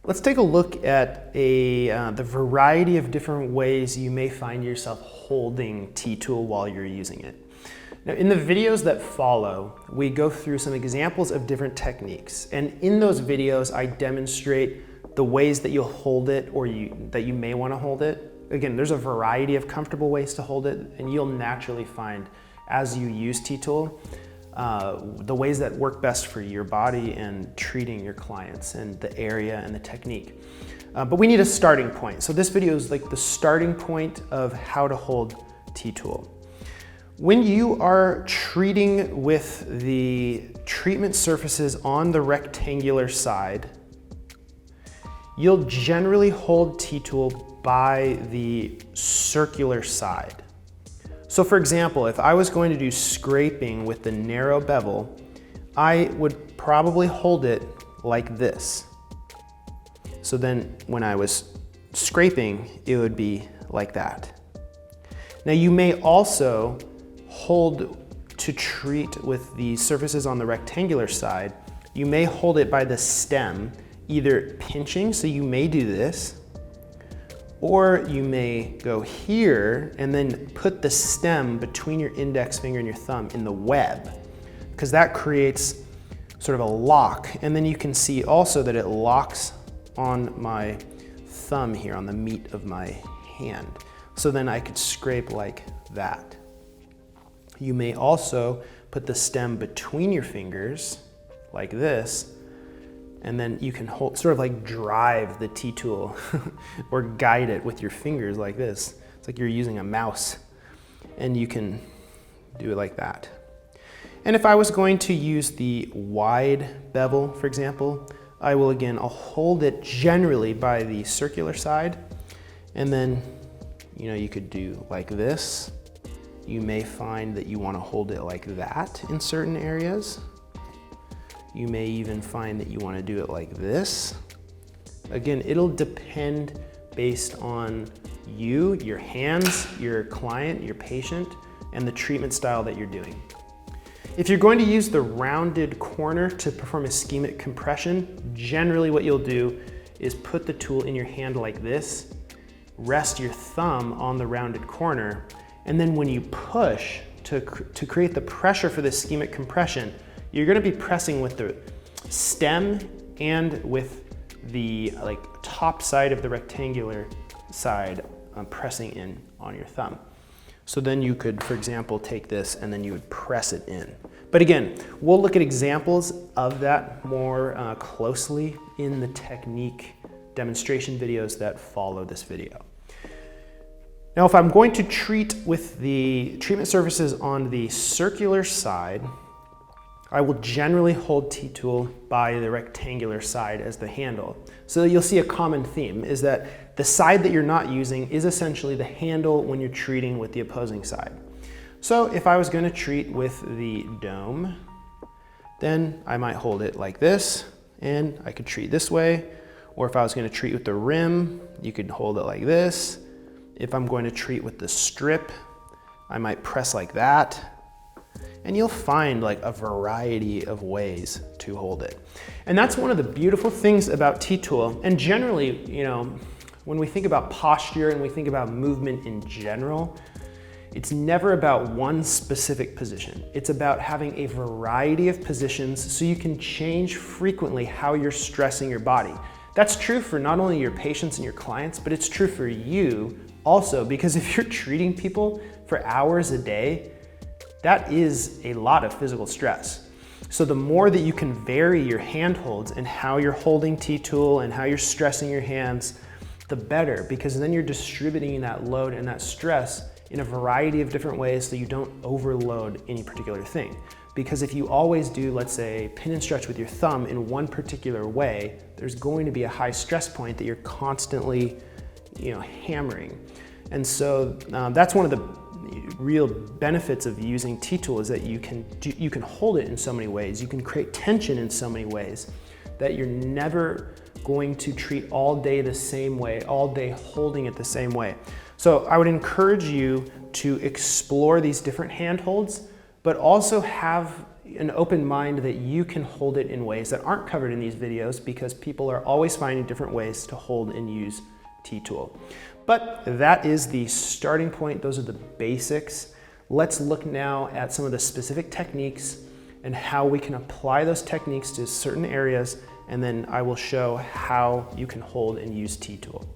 Let's take a look at the variety of different ways you may find yourself holding Ttool while you're using it. Now, in the videos that follow, we go through some examples of different techniques. And in those videos, I demonstrate the ways that you'll hold it or that you may want to hold it. Again, there's a variety of comfortable ways to hold it, and you'll naturally find as you use Ttool, the ways that work best for your body and treating your clients and the area and the technique. But we need a starting point. So this video is like the starting point of how to hold Ttool. When you are treating with the treatment surfaces on the rectangular side, you'll generally hold Ttool by the circular side. So for example, if I was going to do scraping with the narrow bevel, I would probably hold it like this. So then when I was scraping, it would be like that. Now you may also hold to treat with the surfaces on the rectangular side. You may hold it by the stem, either pinching, so you may do this, or you may go here and then put the stem between your index finger and your thumb in the web, because that creates sort of a lock. And then you can see also that it locks on my thumb here, on the meat of my hand. So then I could scrape like that. You may also put the stem between your fingers like this, and then you can hold, sort of like drive the Ttool or guide it with your fingers like this. It's like you're using a mouse, and you can do it like that. And if I was going to use the wide bevel, for example, I'll hold it generally by the circular side, and then you could do like this. You may find that you want to hold it like that in certain areas. You may even find that you want to do it like this. Again, it'll depend based on you, your hands, your client, your patient, and the treatment style that you're doing. If you're going to use the rounded corner to perform ischemic compression, generally what you'll do is put the tool in your hand like this, rest your thumb on the rounded corner, and then when you push to create the pressure for the ischemic compression, you're going to be pressing with the stem and with the top side of the rectangular side, pressing in on your thumb. So then you could, for example, take this and then you would press it in. But again, we'll look at examples of that more closely in the technique demonstration videos that follow this video. Now, if I'm going to treat with the treatment surfaces on the circular side, I will generally hold Ttool by the rectangular side as the handle. So you'll see a common theme is that the side that you're not using is essentially the handle when you're treating with the opposing side. So if I was going to treat with the dome, then I might hold it like this, and I could treat this way. Or if I was going to treat with the rim, you could hold it like this. If I'm going to treat with the strip, I might press like that. And you'll find like a variety of ways to hold it. And that's one of the beautiful things about Ttool. And generally, when we think about posture and we think about movement in general, it's never about one specific position. It's about having a variety of positions so you can change frequently how you're stressing your body. That's true for not only your patients and your clients, but it's true for you also, because if you're treating people for hours a day, that is a lot of physical stress. So the more that you can vary your handholds and how you're holding Ttool and how you're stressing your hands, the better, because then you're distributing that load and that stress in a variety of different ways so you don't overload any particular thing. Because if you always do, let's say, pin and stretch with your thumb in one particular way, there's going to be a high stress point that you're constantly hammering. And so that's one of the real benefits of using Ttool is that you can hold it in so many ways. You can create tension in so many ways that you're never going to treat all day the same way, all day holding it the same way. So I would encourage you to explore these different handholds, but also have an open mind that you can hold it in ways that aren't covered in these videos, because people are always finding different ways to hold and use Ttool. But that is the starting point. Those are the basics. Let's look now at some of the specific techniques and how we can apply those techniques to certain areas, and then I will show how you can hold and use Ttool.